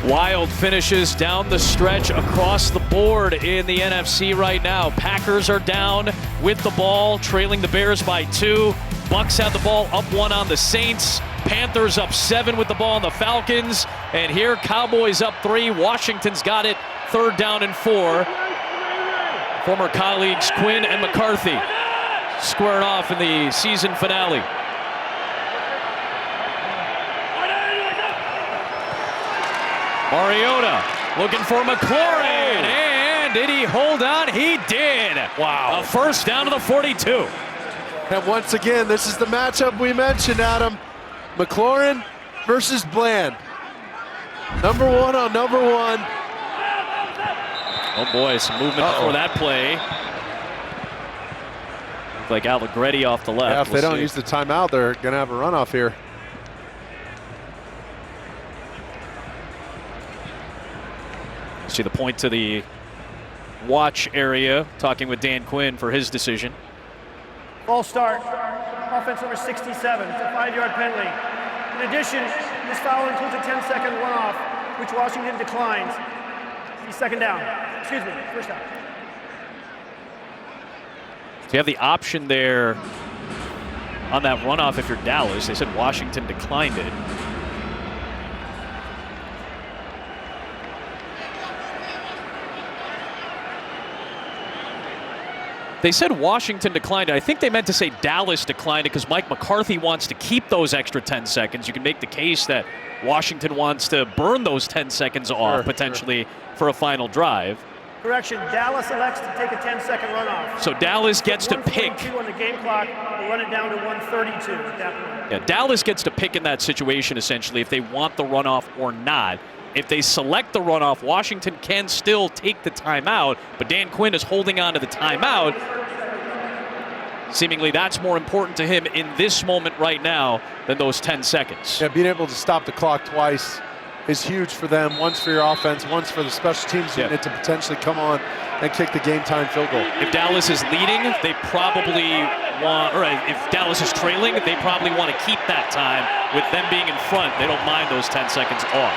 Wild finishes down the stretch across the board in the NFC right now. Packers are down with the ball, trailing the Bears by 2. Bucks have the ball, up 1 on the Saints. Panthers up 7 with the ball on the Falcons. And here, Cowboys up 3. Washington's got it, 3rd down and 4. Former colleagues Quinn and McCarthy squaring off in the season finale. Mariota looking for McLaurin, and did he hold on? He did. Wow. A first down to the 42. And once again, this is the matchup we mentioned, Adam. McLaurin versus Bland. Number 1 on number 1. Oh boy, some movement before that play. Looked like Allegretti off the left. Yeah, if they don't use the timeout, they're going to have a runoff here. See the point to the watch area, talking with Dan Quinn for his decision. False start. Offense number 67. It's a 5-yard penalty. In addition, this foul includes a 10-second runoff, which Washington declines. He's 2nd down. Excuse me, 1st down. So you have the option there on that runoff if you're Dallas. They said Washington declined it. They said Washington declined it. I think they meant to say Dallas declined it because Mike McCarthy wants to keep those extra 10 seconds. You can make the case that Washington wants to burn those 10 seconds off potentially for a final drive. Correction, Dallas elects to take a 10-second runoff. So Dallas gets to pick. 1:42 on the game clock, we'll run it down to 1:32 at that point. Yeah, Dallas gets to pick in that situation essentially if they want the runoff or not. If they select the runoff, Washington can still take the timeout, but Dan Quinn is holding on to the timeout. Seemingly that's more important to him in this moment right now than those 10 seconds. Yeah, being able to stop the clock twice is huge for them. Once for your offense, once for the special teams unit to potentially come on and kick the game-time field goal. If Dallas is leading, they probably want, or if Dallas is trailing, they probably want to keep that time. With them being in front, they don't mind those 10 seconds off.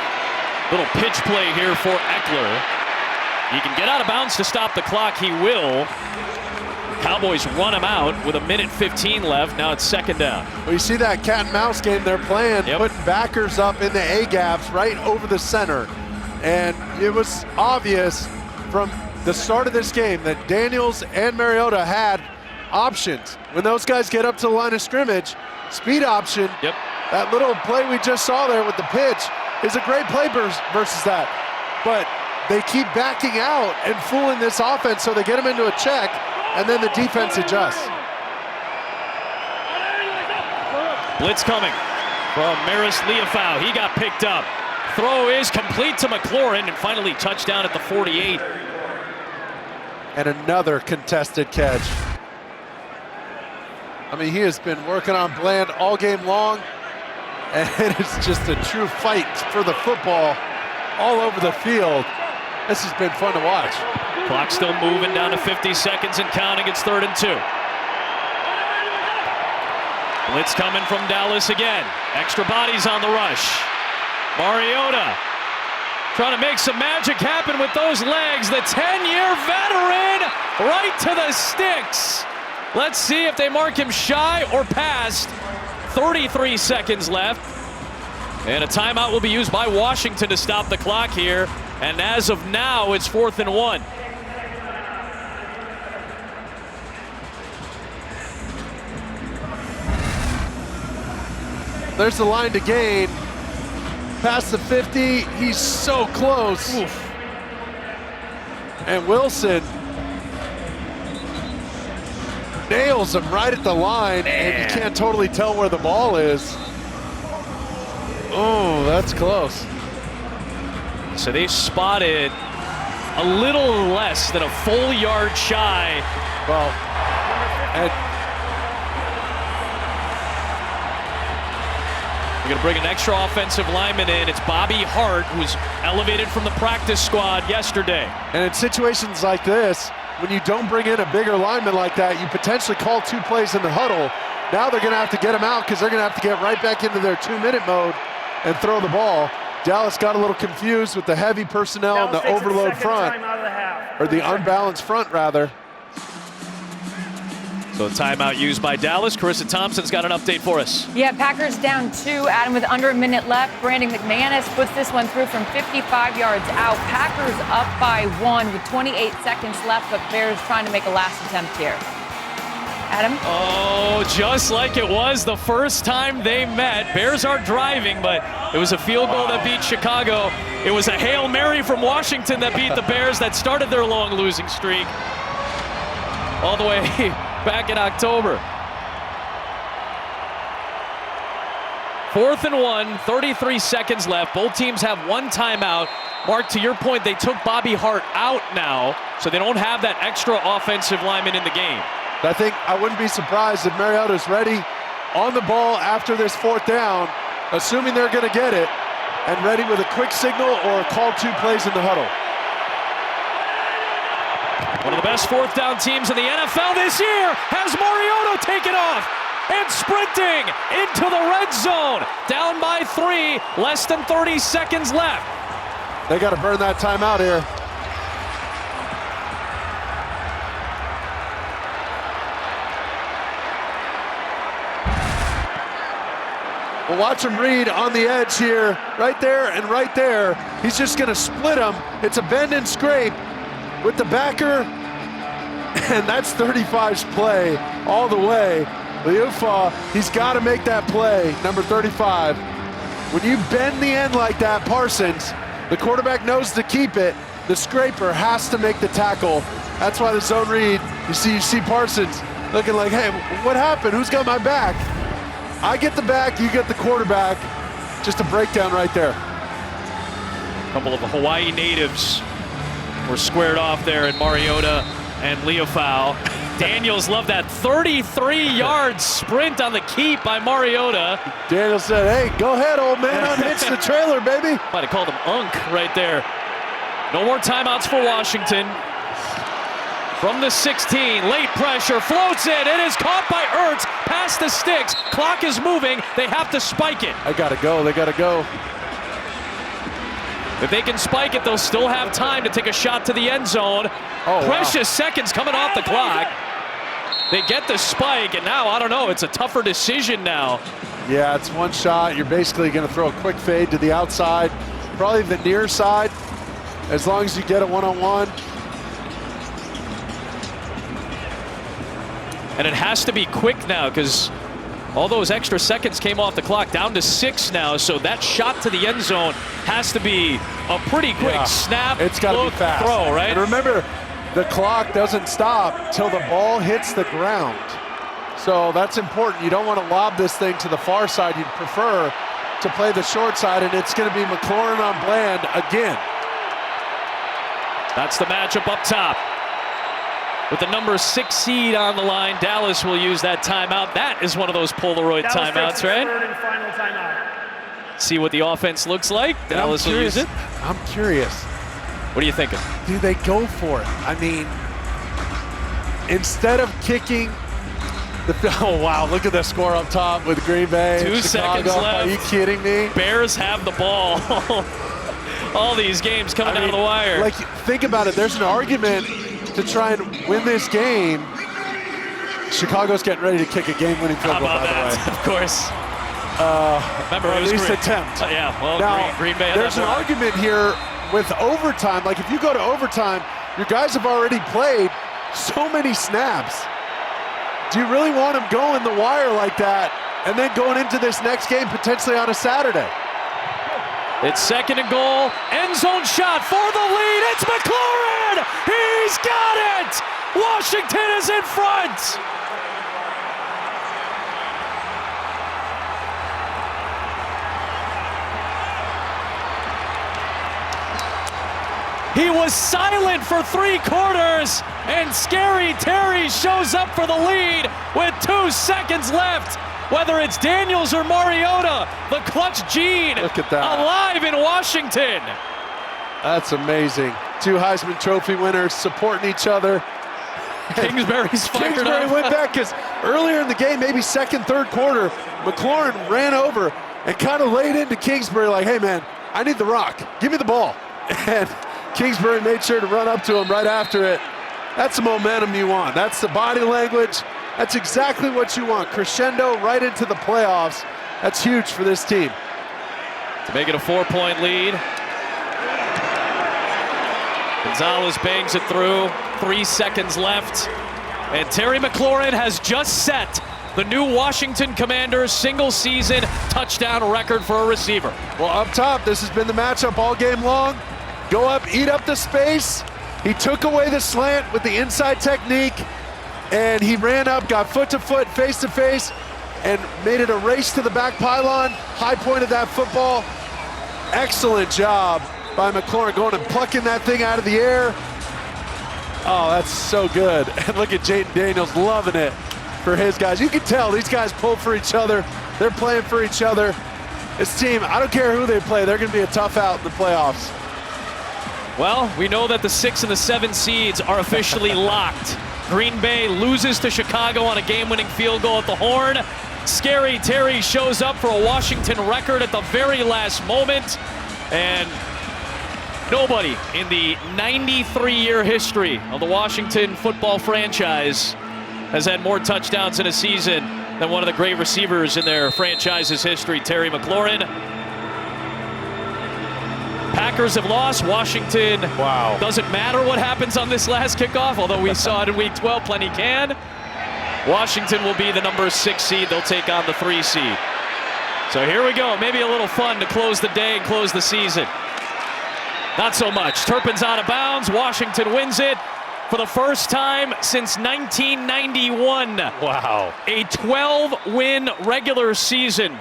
Little pitch play here for Eckler. He can get out of bounds to stop the clock. He will. Cowboys run him out with 1:15 left. Now it's 2nd down. Well, you see that cat and mouse game they're playing, putting backers up in the A-gaps right over the center. And it was obvious from the start of this game that Daniels and Mariota had options. When those guys get up to the line of scrimmage, speed option, that little play we just saw there with the pitch is a great play versus that. But they keep backing out and fooling this offense, so they get them into a check, and then the defense adjusts. Blitz coming from Maris Leofau. He got picked up. Throw is complete to McLaurin, and finally touchdown at the 48. And another contested catch. I mean, he has been working on Bland all game long, and it's just a true fight for the football all over the field. This has been fun to watch. Clock still moving down to 50 seconds and counting. It's 3rd and 2. Blitz coming from Dallas again. Extra bodies on the rush. Mariota trying to make some magic happen with those legs. The 10-year veteran right to the sticks. Let's see if they mark him shy or past. 33 seconds left. And a timeout will be used by Washington to stop the clock here. And as of now, it's 4th and 1. There's the line to gain. Past the 50, he's so close. Oof. And Wilson nails him right at the line, and you can't totally tell where the ball is. Oh, that's close. So they spotted a little less than a full yard shy. Well, and we're going to bring an extra offensive lineman in. It's Bobby Hart, who's elevated from the practice squad yesterday. And in situations like this, when you don't bring in a bigger lineman like that, you potentially call 2 plays in the huddle. Now they're going to have to get him out because they're going to have to get right back into their 2-minute mode and throw the ball. Dallas got a little confused with the heavy personnel and the overload front, or the unbalanced front, rather. So a timeout used by Dallas. Carissa Thompson's got an update for us. Yeah, Packers down 2, Adam, with under a minute left. Brandon McManus puts this one through from 55 yards out. Packers up by 1 with 28 seconds left, but Bears trying to make a last attempt here. Adam? Oh, just like it was the first time they met. Bears are driving, but it was a field goal that beat Chicago. It was a Hail Mary from Washington that beat the Bears that started their long losing streak all the way back in October. 4th and 1, 33 seconds left. Both teams have one timeout. Mark, to your point, they took Bobby Hart out now, so they don't have that extra offensive lineman in the game. I think I wouldn't be surprised if Mariota's ready on the ball after this 4th down, assuming they're going to get it, and ready with a quick signal or a call 2 plays in the huddle. One of the best 4th down teams in the NFL this year has Mariota taken off and sprinting into the red zone. Down by 3, less than 30 seconds left. They got to burn that timeout here. Well, watch him read on the edge here, right there and right there. He's just going to split them. It's a bend and scrape with the backer, and that's 35's play all the way. Liufa, he's got to make that play, number 35. When you bend the end like that, Parsons, the quarterback knows to keep it. The scraper has to make the tackle. That's why the zone read, you see Parsons looking like, hey, what happened? Who's got my back? I get the back, you get the quarterback. Just a breakdown right there. A couple of Hawaii natives were squared off there in Mariota and Liufau. Daniels loved that 33-yard sprint on the keep by Mariota. Daniels said, hey, go ahead, old man, unhitch the trailer, baby. Might have called him Unk right there. No more timeouts for Washington. From the 16, late pressure, floats it. It is caught by Ertz, past the sticks. Clock is moving. They have to spike it. They gotta go. If they can spike it, they'll still have time to take a shot to the end zone. Oh, Precious seconds coming off the clock. They get the spike, and now, I don't know, it's a tougher decision now. Yeah, it's one shot. You're basically gonna throw a quick fade to the outside, probably the near side, as long as you get a one-on-one. And it has to be quick now because all those extra seconds came off the clock, down to 6 now. So that shot to the end zone has to be a pretty quick snap, it's got to be fast. Throw, right? And remember, the clock doesn't stop till the ball hits the ground. So that's important. You don't want to lob this thing to the far side. You'd prefer to play the short side, and it's going to be McLaurin on Bland again. That's the matchup up top. With the number 6 seed on the line, Dallas will use that timeout. That is one of those Polaroid timeouts, right? Third and final timeout. See what the offense looks like. Dallas will use it. I'm curious. What are you thinking? Do they go for it? I mean, instead of kicking the, oh wow, look at the score up top with Green Bay. 2 seconds left. Are you kidding me? Bears have the ball. All these games coming down the wire. Like, think about it. There's an argument to try and win this game. Chicago's getting ready to kick a game-winning field goal, by the way. Of course. Remember, at least attempt. Yeah, well, now, Green Bay. There's an argument here with overtime. Like, if you go to overtime, your guys have already played so many snaps. Do you really want them going the wire like that and then going into this next game potentially on a Saturday? It's 2nd and goal. End zone shot for the lead. It's McLaurin. He's got it. Washington is in front. He was silent for 3 quarters, and Scary Terry shows up for the lead with 2 seconds left. Whether it's Daniels or Mariota, the clutch gene Look at that. alive in Washington. That's amazing. 2 Heisman Trophy winners supporting each other. Kingsbury's fired Kingsbury up. went back because earlier in the game, maybe 2nd, 3rd quarter, McLaurin ran over and kind of laid into Kingsbury like, hey man, I need the rock. Give me the ball. And Kingsbury made sure to run up to him right after it. That's the momentum you want. That's the body language. That's exactly what you want. Crescendo right into the playoffs. That's huge for this team. To make it a 4-point lead. Gonzalez bangs it through. 3 seconds left. And Terry McLaurin has just set the new Washington Commanders single-season touchdown record for a receiver. Well, up top, this has been the matchup all game long. Go up, eat up the space. He took away the slant with the inside technique, and he ran up, got foot to foot, face to face, and made it a race to the back pylon. High point of that football. Excellent job by McLaurin going and plucking that thing out of the air. Oh, that's so good. And look at Jaden Daniels loving it for his guys. You can tell these guys pull for each other. They're playing for each other. This team, I don't care who they play, they're going to be a tough out in the playoffs. Well, we know that the 6 and the 7 seeds are officially locked. Green Bay loses to Chicago on a game-winning field goal at the Horn. Scary Terry shows up for a Washington record at the very last moment. And nobody in the 93-year history of the Washington football franchise has had more touchdowns in a season than one of the great receivers in their franchise's history, Terry McLaurin. Packers have lost. Washington, wow. Doesn't matter what happens on this last kickoff, although we saw it in week 12, plenty can. Washington will be the number 6 seed. They'll take on the 3 seed. So here we go. Maybe a little fun to close the day and close the season. Not so much. Turpin's out of bounds. Washington wins it for the first time since 1991. Wow. A 12-win regular season